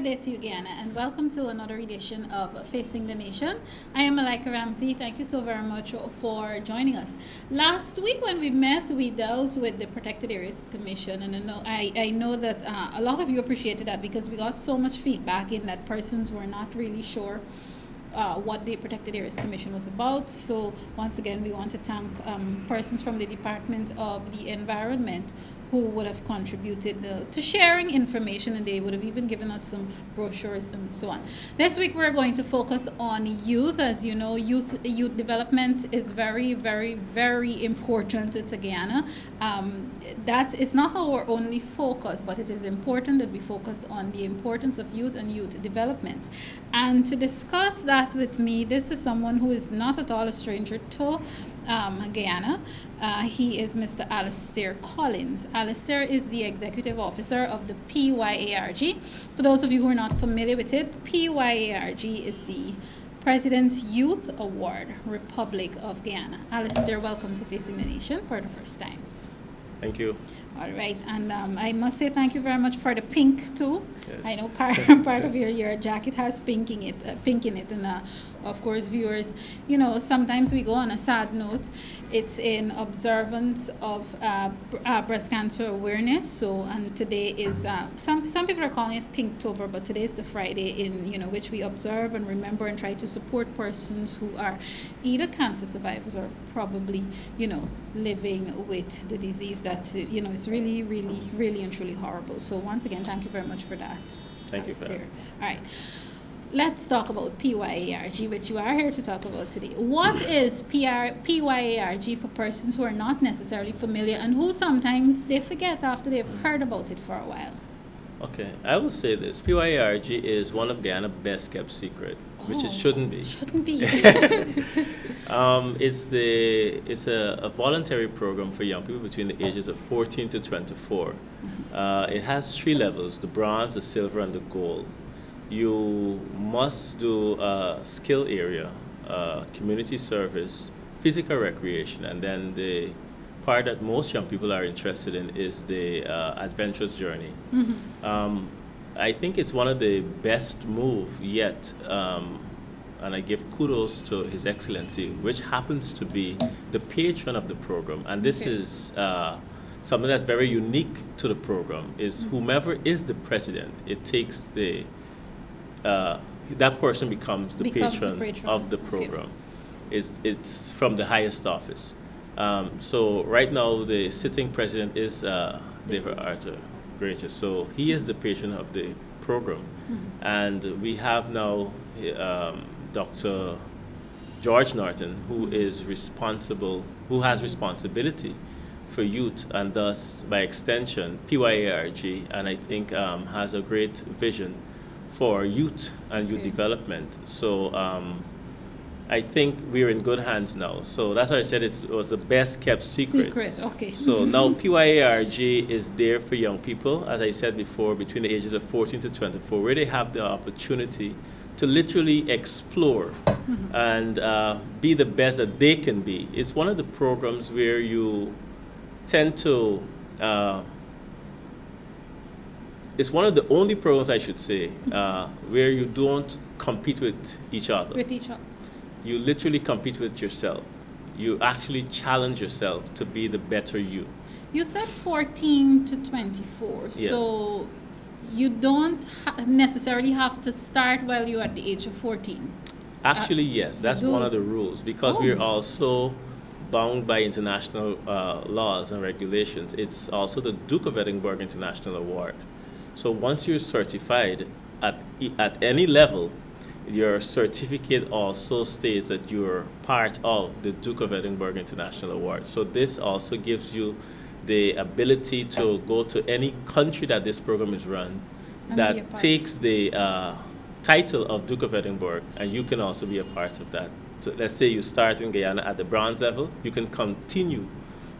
good day to you, Guyana, and welcome to another edition of Facing the Nation. I am Malika Ramsey. Thank you so very much for joining us. Last week when we met, we dealt with the Protected Areas Commission, and I know that a lot of you appreciated that because we got so much feedback in that persons were not really sure what the Protected Areas Commission was about. So once again, we want to thank persons from the Department of the Environment who would have contributed to sharing information, and they would have even given us some brochures and so on. This week we're going to focus on youth. As you know, youth development is very, very, very important to Guyana. That is not our only focus, but it is important that we focus on the importance of youth and youth development. And to discuss that with me, this is someone who is not at all a stranger to Guyana. He is Mr. Allister Collins. Allister is the Executive Officer of the PYARG. For those of you who are not familiar with it, PYARG is the President's Youth Award, Republic of Guyana. Allister, welcome to Facing the Nation for the first time. Thank you. All right, and I must say thank you very much for the pink too. Yes. I know part of your jacket has pink in it, and of course, viewers, you know, sometimes we go on a sad note. It's in observance of breast cancer awareness. So, and today is some people are calling it Pinktober, but today is the Friday in which we observe and remember and try to support persons who are either cancer survivors or probably living with the disease that it's really, really, really and truly horrible. So once again, thank you very much for that. Thank you for that. All right. Let's talk about PYARG, which you are here to talk about today. What is PYARG for persons who are not necessarily familiar and who sometimes they forget after they've heard about it for a while? Okay, I will say this. PYARG is one of Guyana's best kept secret, which it shouldn't be. Shouldn't be. It's a voluntary program for young people between the ages of 14 to 24. It has 3 levels: the bronze, the silver, and the gold. You must do a skill area, community service, physical recreation, and then the part that most young people are interested in is the adventurous journey. I think it's one of the best move yet, and I give kudos to His Excellency, which happens to be the patron of the program. And this is something that's very unique to the program, is whomever is the president, it takes that person becomes the patron of the program. It's from the highest office. So right now the sitting president is David Arthur Granger. So he is the patron of the program. And we have now Dr. George Norton, who has responsibility for youth, and thus by extension PYARG, and I think has a great vision for youth and youth development. So I think we're in good hands now. So that's why I said it was the best kept secret. Okay. So now PYARG is there for young people, as I said before, between the ages of 14 to 24, where they have the opportunity to literally explore and be the best that they can be. It's one of the programs where you tend to it's one of the only programs, I should say, where you don't compete with each other. You literally compete with yourself. You actually challenge yourself to be the better you. You said 14 to 24, yes. So you don't necessarily have to start while you're at the age of 14. Actually, yes, that's one of the rules, because we're also bound by international laws and regulations. It's also the Duke of Edinburgh International Award. So once you're certified at any level, your certificate also states that you're part of the Duke of Edinburgh International Award. So this also gives you the ability to go to any country that this program is run that takes the title of Duke of Edinburgh, and you can also be a part of that. So let's say you start in Guyana at the bronze level, you can continue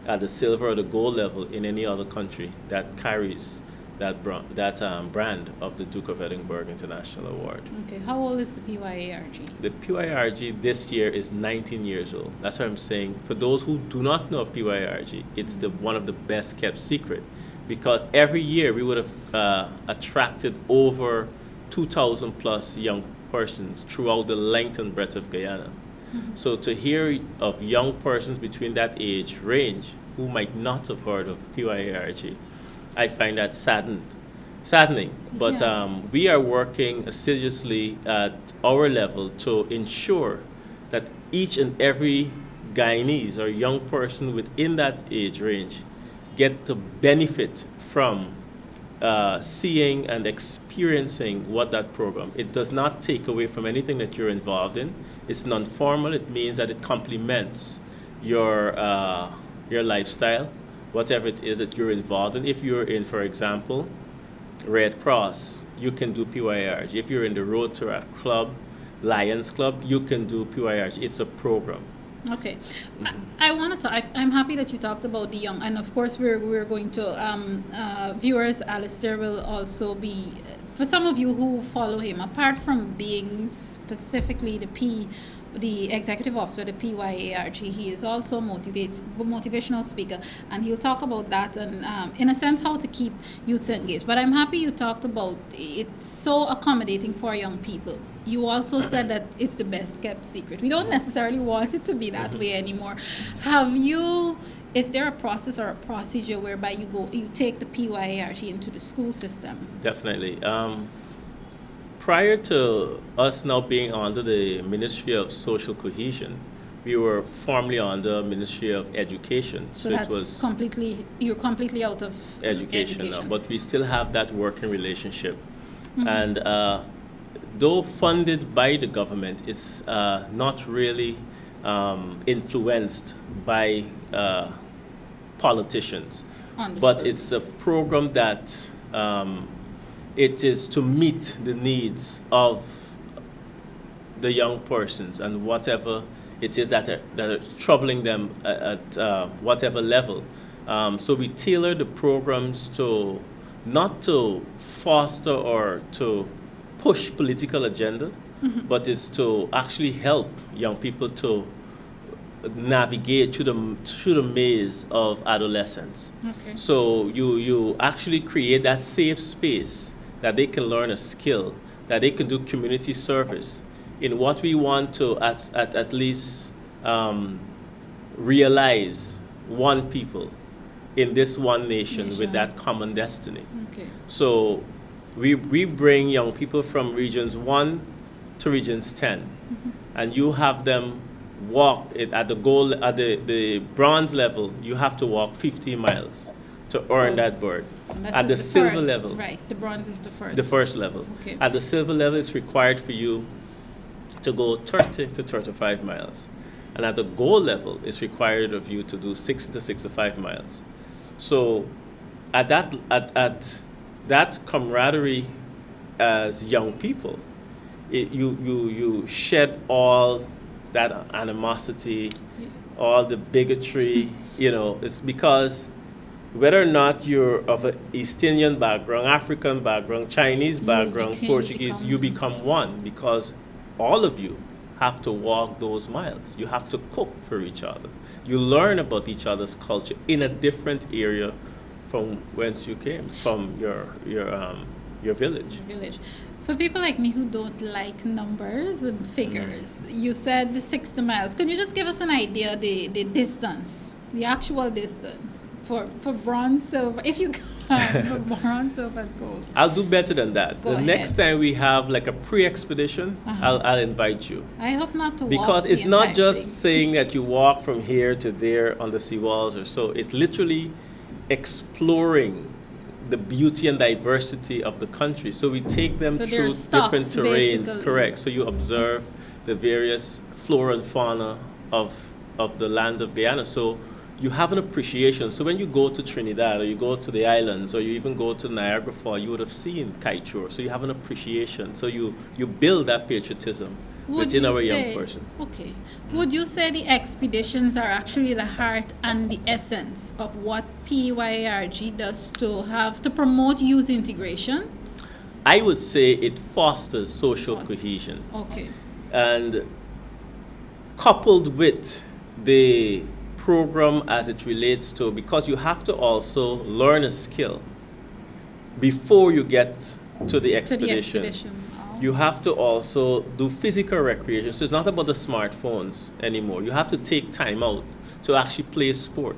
at the silver or the gold level in any other country that carries that brand of the Duke of Edinburgh International Award. Okay, how old is the PYARG? The PYARG this year is 19 years old. That's what I'm saying. For those who do not know of PYARG, it's one of the best kept secret, because every year we would have attracted over 2,000 plus young persons throughout the length and breadth of Guyana. So to hear of young persons between that age range who might not have heard of PYARG, I find that saddening. But we are working assiduously at our level to ensure that each and every Guyanese or young person within that age range get to benefit from seeing and experiencing what that program. It does not take away from anything that you're involved in. It's non-formal. It means that it complements your lifestyle, whatever it is that you're involved in. If you're in, for example, Red Cross, you can do PYARG. If you're in the Rotaract Club, Lions Club, you can do PYARG. It's a program. Okay, I wanted to. I'm happy that you talked about the young, and of course we're going to viewers. Allister will also be, for some of you who follow him. Apart from being specifically the executive officer, the PYARG, he is also motivational speaker, and he'll talk about that and in a sense how to keep youths engaged. But I'm happy you talked about it's so accommodating for young people. You also said that it's the best kept secret. We don't necessarily want it to be that way anymore. Is there a process or a procedure whereby you take the PYARG into the school system? Definitely. Prior to us now being under the Ministry of Social Cohesion, we were formerly under Ministry of Education. So that's you're completely out of education now, but we still have that working relationship. And though funded by the government, it's not really influenced by politicians. Understood. But it's a program that it is to meet the needs of the young persons and whatever it is that are troubling them at whatever level. So we tailor the programs to not to foster or to push political agenda, but it's to actually help young people to navigate through the maze of adolescence. Okay. So you actually create that safe space that they can learn a skill, that they can do community service in what we want to at least realize one people in this one nation with that common destiny. Okay. So we bring young people from regions 1 to regions 10, and you have them walk at the bronze level. You have to walk 50 miles to earn that bird. At the silver level, right? The bronze is the first. The first level. Okay. At the silver level, it's required for you to go 30 to 35 miles, and at the gold level, it's required of you to do 60 to 65 miles. So, at that camaraderie as young people, you shed all that animosity, all the bigotry. It's because whether or not you're of an East Indian background, African background, Chinese background, Portuguese, you become one, because all of you have to walk those miles. You have to cook for each other. You learn about each other's culture in a different area from whence you came, from your village. For people like me who don't like numbers and figures, you said the 60 miles. Can you just give us an idea, the distance, the actual distance for bronze, silver, if you can, for bronze, silver, and gold? I'll do better than that. Go ahead. Next time we have like a pre-expedition, I'll invite you. I hope not to walk Because it's the not entire just thing. saying that you walk from here to there on the seawalls or so. It's literally exploring the beauty and diversity of the country. So we take them So through there's stops, different terrains, basically. correct. So you observe the various flora and fauna of the land of Guyana. So you have an appreciation. So when you go to Trinidad or you go to the islands or you even go to Niagara Falls, you would have seen kiteshore. So you have an appreciation. So you build that patriotism within our young person. Okay. Would you say the expeditions are actually the heart and the essence of what PYARG does to promote youth integration? I would say it fosters social cohesion. Okay. And coupled with the program as it relates to, because you have to also learn a skill before you get to the expedition. You have to also do physical recreation. So it's not about the smartphones anymore. You have to take time out to actually play sport.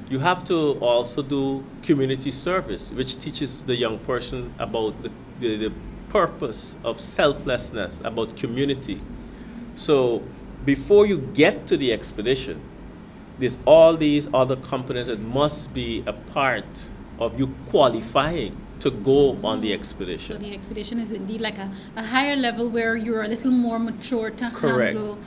You have to also do community service, which teaches the young person about the purpose of selflessness, about community. So before you get to the expedition, there's all these other components that must be a part of you qualifying to go on the expedition. So the expedition is indeed like a higher level where you're a little more mature to handle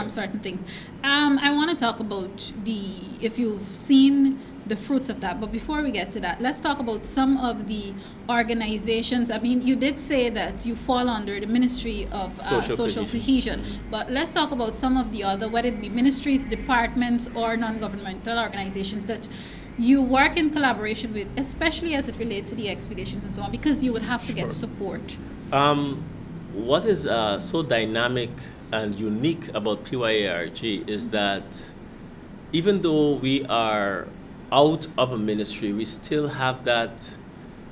certain things. I want to talk about if you've seen the fruits of that, but before we get to that, let's talk about some of the organizations. I mean, you did say that you fall under the Ministry of Social Cohesion, but let's talk about some of the other, whether it be ministries, departments, or non-governmental organizations that you work in collaboration with, especially as it relates to the expeditions and so on, because you would have to get support. What is so dynamic and unique about PYARG is that even though we are out of a ministry, we still have that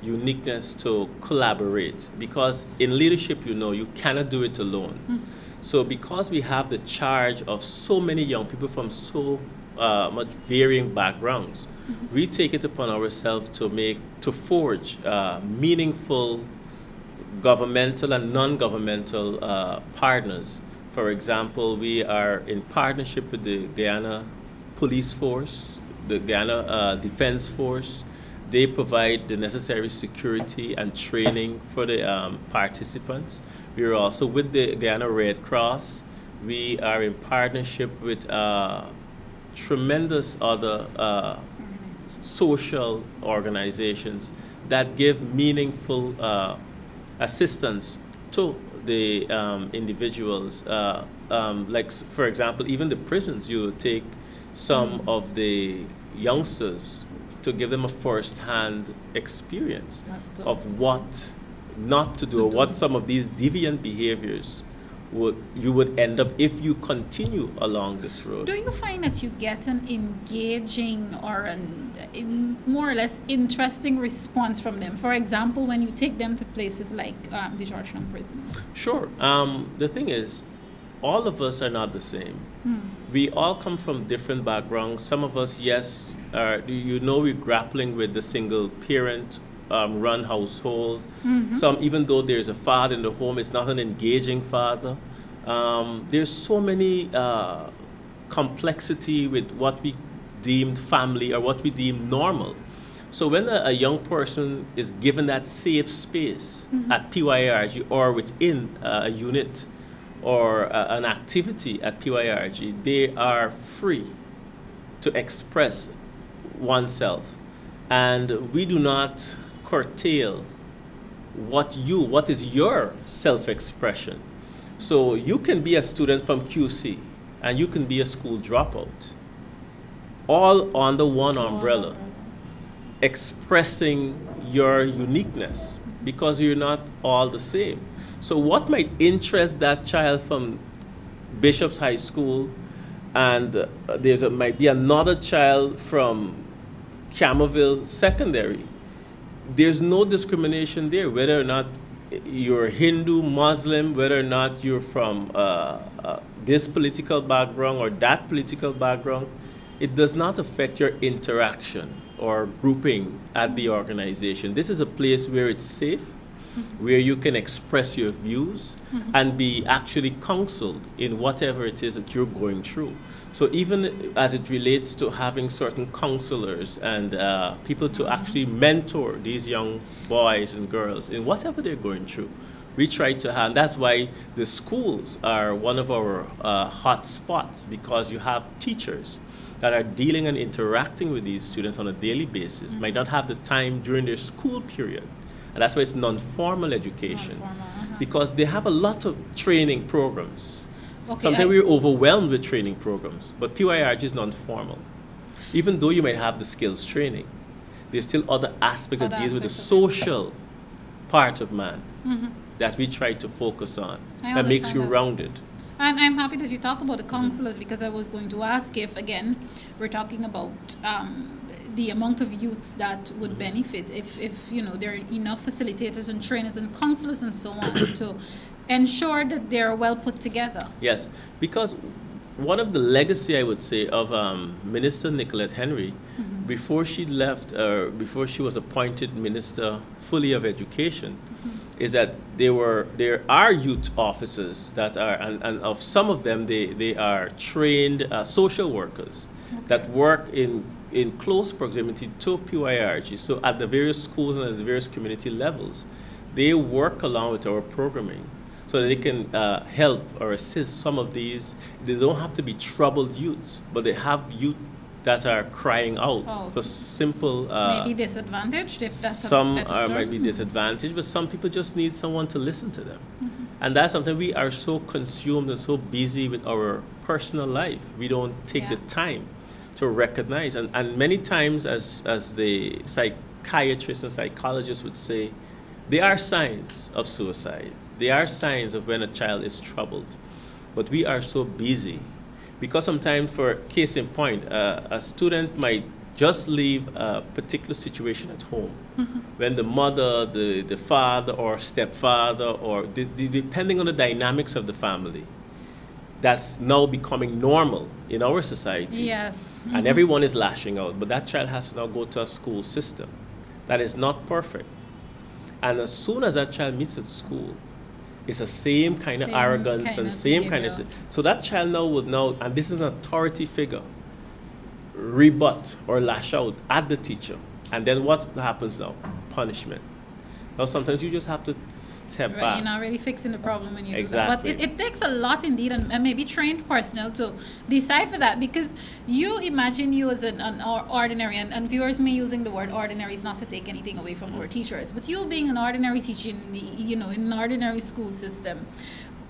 uniqueness to collaborate, because in leadership, you cannot do it alone. So because we have the charge of so many young people from so much varying backgrounds, we take it upon ourselves to forge meaningful governmental and non-governmental partners. For example, we are in partnership with the Guyana Police Force, the Guyana Defense Force. They provide the necessary security and training for the participants. We are also with the Guyana Red Cross. We are in partnership with tremendous other social organizations that give meaningful assistance to the individuals. Like, for example, even the prisons, you take some of the youngsters to give them a first-hand experience of what not to do, or what some of these deviant behaviors you would end up if you continue along this road. Do you find that you get an engaging or more or less interesting response from them? For example, when you take them to places like the Georgetown prison? Sure. The thing is, all of us are not the same. We all come from different backgrounds. Some of us, yes, we're grappling with the single parent run households. Some, even though there's a father in the home, it's not an engaging father. There's so many complexity with what we deemed family or what we deem normal. So when a young person is given that safe space at PYARG or within a unit or an activity at PYARG, they are free to express oneself. And we do not curtail what is your self-expression. So you can be a student from QC and you can be a school dropout, all under one umbrella, expressing your uniqueness, because you're not all the same. So what might interest that child from Bishop's High School, and might be another child from Camerville Secondary. There's no discrimination there, whether or not you're Hindu, Muslim, whether or not you're from this political background or that political background. It does not affect your interaction or grouping at the organization. This is a place where it's safe, where you can express your views and be actually counseled in whatever it is that you're going through. So even as it relates to having certain counselors and people to actually mentor these young boys and girls in whatever they're going through, we try to have. That's why the schools are one of our hot spots, because you have teachers that are dealing and interacting with these students on a daily basis, might not have the time during their school period. And that's why it's non-formal education, because they have a lot of training programs. Sometimes we're overwhelmed with training programs, but PYARG is non-formal. Even though you might have the skills training, there's still other aspects that deal with the social part of man that we try to focus on, that makes you rounded. And I'm happy that you talk about the counselors, because I was going to ask if, again, we're talking about the amount of youths that would benefit if there are enough facilitators and trainers and counselors and so on to ensure that they're well put together. Yes, because one of the legacy, I would say, of Minister Nicolette Henry, before she left, before she was appointed Minister fully of Education, is that there are youth officers that are, and of some of them, they are trained social workers that work in close proximity to PYARG. So at the various schools and at the various community levels, they work along with our programming, so that they can help or assist some of these. They don't have to be troubled youths, but they have youth that are crying out for simple... maybe disadvantaged, if that's some might be disadvantaged, but some people just need someone to listen to them. And that's something we are so consumed and so busy with our personal life. We don't take the time to recognize. And many times, as the psychiatrists and psychologists would say, there are signs of suicide. There are signs of when a child is troubled. But we are so busy. Because sometimes, for case in point, a student might just leave a particular situation at home. When the mother, the father or stepfather, or depending on the dynamics of the family, that's now becoming normal in our society. Yes. And everyone is lashing out. But that child has to now go to a school system that is not perfect. And as soon as that child meets at school, it's the same kind of arrogance and same kind of... So that child now would know, and this is an authority figure, rebut or lash out at the teacher. And then what happens now? Punishment. Now sometimes you just have to step back. You're not really fixing the problem when you do Exactly. that. But it takes a lot indeed, and maybe trained personnel to decipher that, because you imagine you as an ordinary, and viewers may using the word ordinary is not to take anything away from our teachers, but you being an ordinary teacher in an ordinary school system,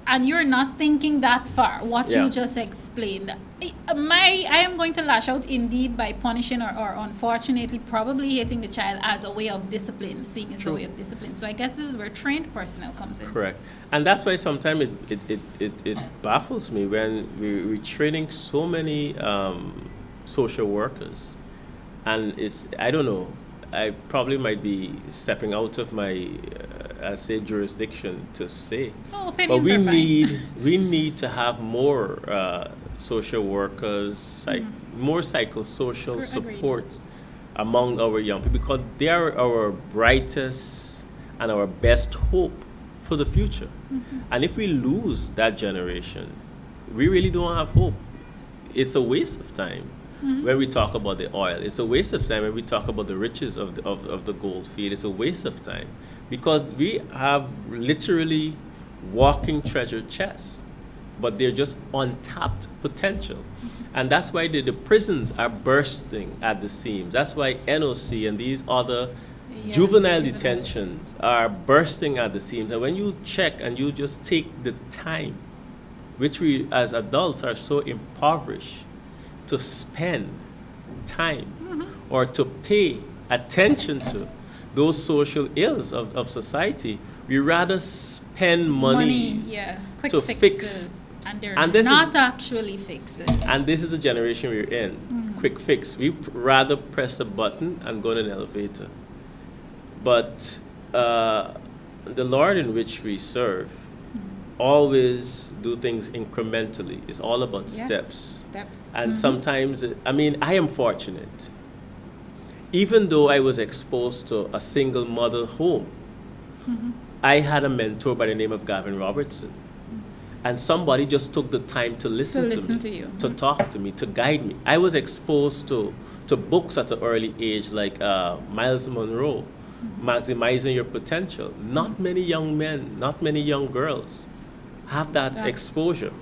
and you're not thinking that far, what you just explained. I am going to lash out indeed by punishing or unfortunately probably hitting the child as a way of discipline, seeing as a way of discipline. So I guess this is where trained personnel comes in. Correct. And that's why sometimes it baffles me when we're training so many social workers. And I don't know, I probably might be stepping out of my, jurisdiction to say. Opinions but are fine. we need to have more social workers, more psychosocial support among our young people, because they are our brightest and our best hope for the future. And if we lose that generation, we really don't have hope. It's a waste of time. When we talk about the oil, it's a waste of time. When we talk about the riches of the gold field, it's a waste of time, because we have literally walking treasure chests, but they're just untapped potential. And that's why the prisons are bursting at the seams. That's why NOC and these other juvenile detentions are bursting at the seams. And when you check and you just take the time, which we as adults are so impoverished to spend time or to pay attention to those social ills of society, we rather spend money quick to fixes, fix. and they're And this not actually fixing. And this is the generation we're in. Quick fix. We rather press a button and go in an elevator. But the Lord in which we serve always do things incrementally. It's all about steps. And sometimes, I am fortunate. Even though I was exposed to a single mother home, I had a mentor by the name of Gavin Robertson. And somebody just took the time to listen to me, you. to talk to me, to guide me. I was exposed to books at an early age, like Miles Monroe, Maximizing Your Potential. Not many young men, not many young girls have that exposure.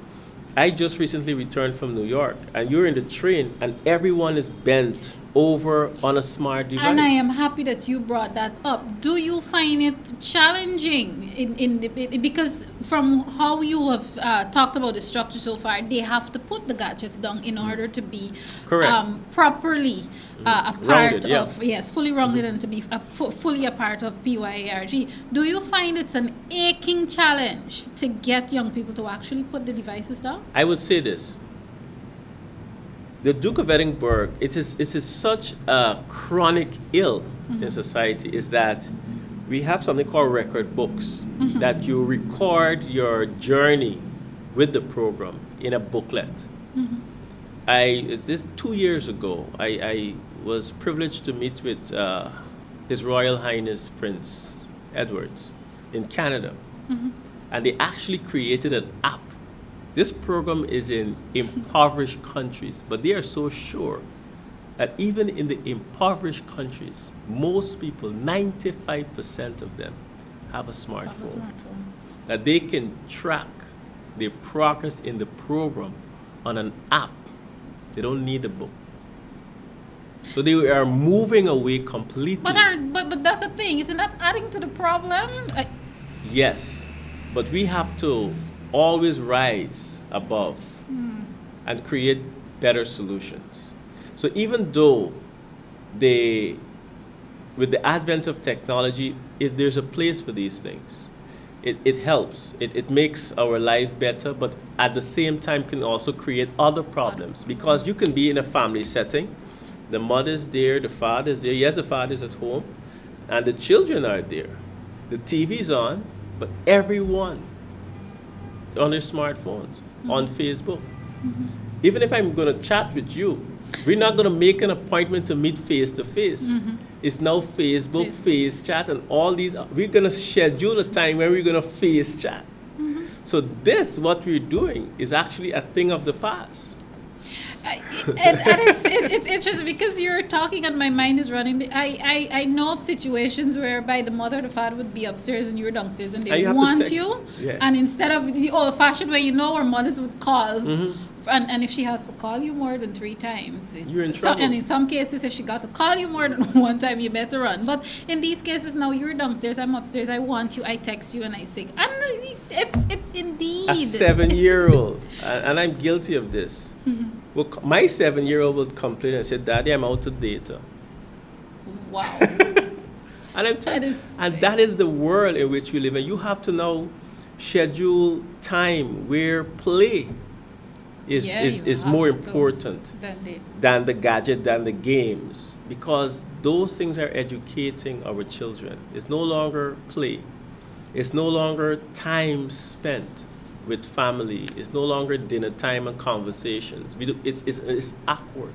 I just recently returned from New York, and you're in the train, and everyone is bent over on a smart device. And I am happy that you brought that up. Do you find it challenging because from how you have talked about the structure so far, they have to put the gadgets down in order to be properly a part rounded, fully rounded and to be fully a part of PYARG. Do you find it's an aching challenge to get young people to actually put the devices down? I would say this. the Duke of Edinburgh, it is such a chronic ill in society, is that we have something called record books, that you record your journey with the program in a booklet. It's this 2 years ago, I was privileged to meet with His Royal Highness Prince Edward in Canada. And they actually created an app. This program is in impoverished countries, but they are so sure that even in the impoverished countries, most people, 95% of them, have a smartphone. That they can track their progress in the program on an app. They don't need a book. So they are moving away completely. But that's the thing. Isn't that adding to the problem? Yes, but we have to always rise above and create better solutions. So even though with the advent of technology, there's a place for these things. It helps. It makes our life better, but at the same time can also create other problems, because you can be in a family setting. The mother's there, the father's there. Yes, the father's at home, and the children are there. The TV's on, but everyone on their smartphones, on Facebook. Even if I'm going to chat with you, we're not going to make an appointment to meet face to face. It's now Facebook, face chat, and all these. We're going to schedule a time where we're going to face chat. So what we're doing is actually a thing of the past. It's interesting because you're talking and my mind is running. I know of situations whereby the mother or the father would be upstairs and you're downstairs and they want you. Yeah. And instead of the old-fashioned way, our mothers would call. And if she has to call you more than 3 times, you're in trouble. And in some cases, if she got to call you more than 1 time, you better run. But in these cases, now you're downstairs, I'm upstairs, I want you, I text you, and I say, and it indeed. A 7-year-old, and I'm guilty of this. Well, my 7-year-old would complain and say, "Daddy, I'm out of data." Wow. And that is the world in which we live in. You have to now schedule time where play is more important than the gadget, than the games, because those things are educating our children. It's no longer play. It's no longer time spent with family. It's no longer dinner time and conversations. It's awkward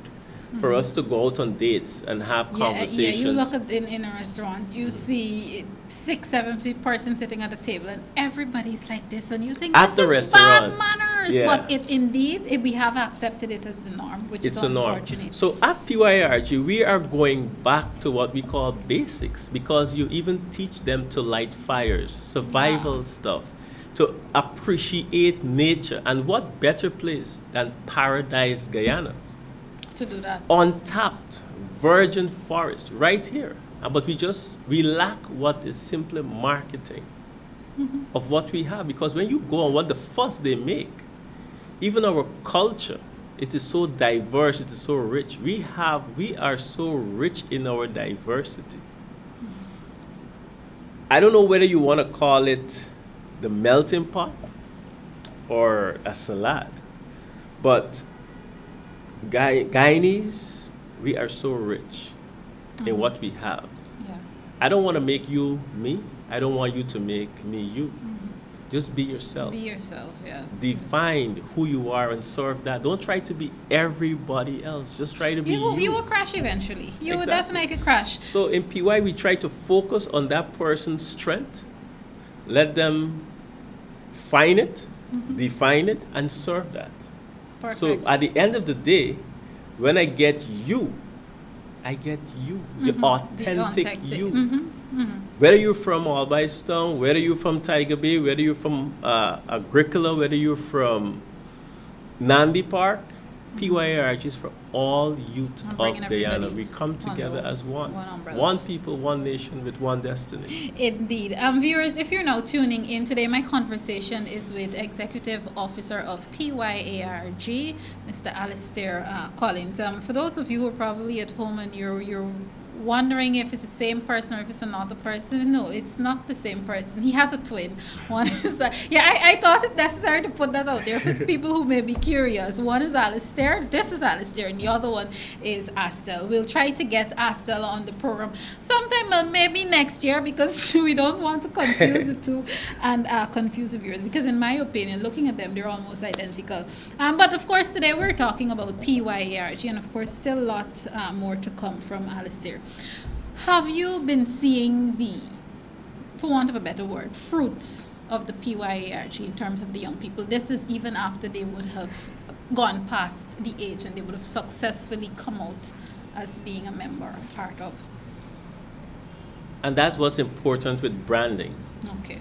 for us to go out on dates and have conversations. Yeah, you look in a restaurant, you see 6, 7 persons sitting at a table, and everybody's like this, and you think at this the is restaurant. bad manners. Yeah. But we have accepted it as the norm, which is unfortunate. Norm. So at PYARG, we are going back to what we call basics, because you even teach them to light fires, survival stuff, to appreciate nature. And what better place than Paradise, Guyana? To do that. Untapped virgin forest right here. But we lack what is simply marketing of what we have. Because when you go on what the fuss they make, even our culture, it is so diverse, it is so rich. We are so rich in our diversity. I don't know whether you want to call it the melting pot or a salad, but Guyanese, we are so rich in what we have. Yeah. I don't want to make you me. I don't want you to make me you. Just be yourself. Be yourself, yes. Define who you are and serve that. Don't try to be everybody else. Just try to be you. You will crash eventually. You will definitely crash. So in PY, we try to focus on that person's strength. Let them find it, define it, and serve that. Perfect. So at the end of the day, when I get you, the authentic you. Whether you're from Albystone, whether you're from Tiger Bay, whether you're from Agricola, whether you're from Nandi Park, PYARG is for all youth of Guyana. We come together as one. One people, one nation with one destiny. Indeed. Viewers, if you're now tuning in today, my conversation is with Executive Officer of PYARG, Mr. Allister Collins. For those of you who are probably at home and you're wondering if it's the same person or if it's another person. No, it's not the same person. He has a twin. One is, I thought it necessary to put that out there for people who may be curious. One is Allister, this is Allister, and the other one is Astel. We'll try to get Astel on the program sometime, maybe next year, because we don't want to confuse the two and confuse the viewers, because in my opinion, looking at them, they're almost identical. But of course, today we're talking about PYARG, and of course, still a lot more to come from Allister. Have you been seeing the, for want of a better word, fruits of the PYARG in terms of the young people? This is even after they would have gone past the age and they would have successfully come out as being a member, part of. And that's what's important with branding. Okay.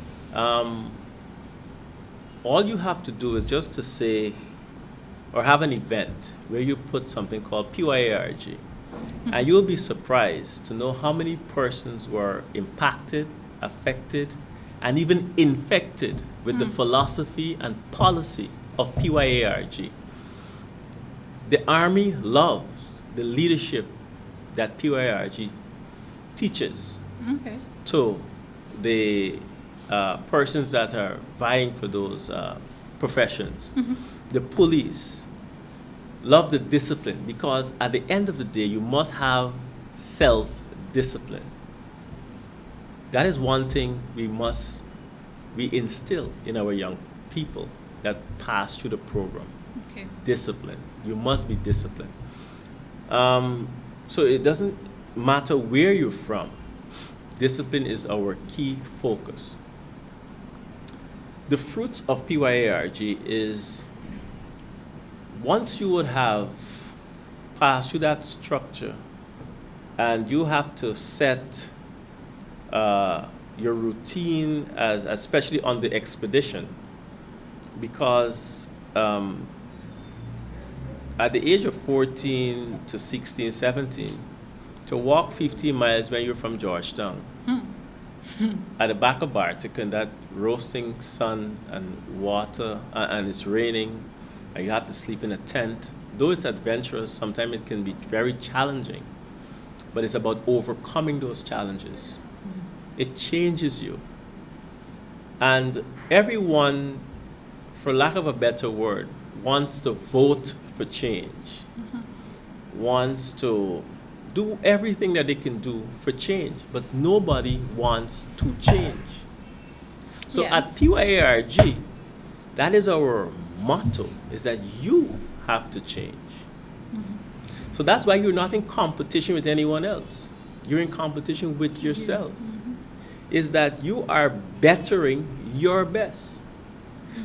All you have to do is just to say, or have an event where you put something called PYARG. And you'll be surprised to know how many persons were impacted, affected, and even infected with the philosophy and policy of PYARG. The Army loves the leadership that PYARG teaches to the persons that are vying for those professions. The police love the discipline, because at the end of the day, you must have self-discipline. That is one thing we instill in our young people that pass through the program. Okay. Discipline. You must be disciplined. So it doesn't matter where you're from. Discipline is our key focus. The fruits of PYARG is, once you would have passed through that structure and you have to set your routine, as especially on the expedition, because at the age of 14 to 16, 17, to walk 15 miles when you're from Georgetown, at the back of Bartik in that roasting sun and water, and it's raining, and you have to sleep in a tent. Though it's adventurous, sometimes it can be very challenging, but it's about overcoming those challenges. It changes you. And everyone, for lack of a better word, wants to vote for change, wants to do everything that they can do for change, but nobody wants to change. So Yes. at PYARG, that is our motto, is that you have to change. So that's why you're not in competition with anyone else. You're in competition with yourself. Is that you are bettering your best.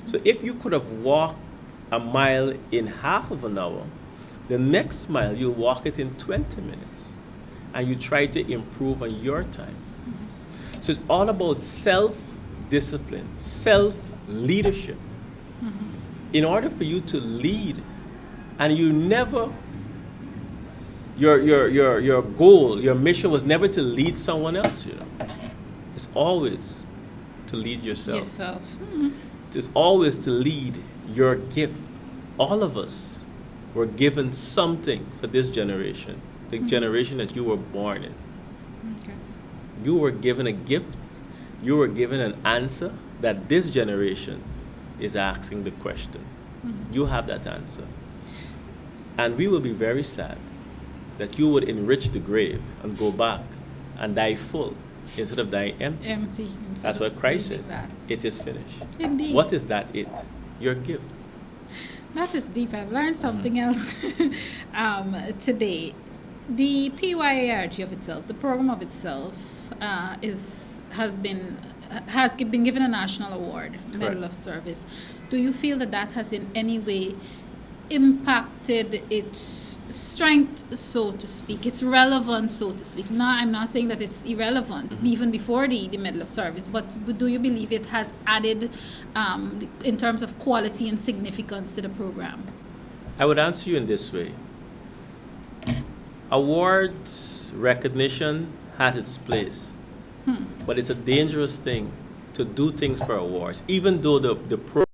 So if you could have walked a mile in half of an hour, the next mile you'll walk it in 20 minutes. And you try to improve on your time. So it's all about self-discipline, self-leadership. In order for you to lead, and you never, your goal, your mission was never to lead someone else, you know. It's always to lead yourself. It's always to lead your gift. All of us were given something for this generation, the generation that you were born in. You were given a gift. You were given an answer that this generation is asking the question. You have that answer. And we will be very sad that you would enrich the grave and go back and die full instead of dying empty. That's what Christ said. It is finished. Indeed. What is that it? Your gift. That is deep. I've learned something else today. The PYARG of itself, the program of itself, has been given a national award, Medal of Service. Do you feel that has in any way impacted its strength, so to speak, its relevance, so to speak? Now, I'm not saying that it's irrelevant, even before the Medal of Service, but do you believe it has added in terms of quality and significance to the program? I would answer you in this way. Awards, recognition has its place, but it's a dangerous thing to do things for awards, even though the program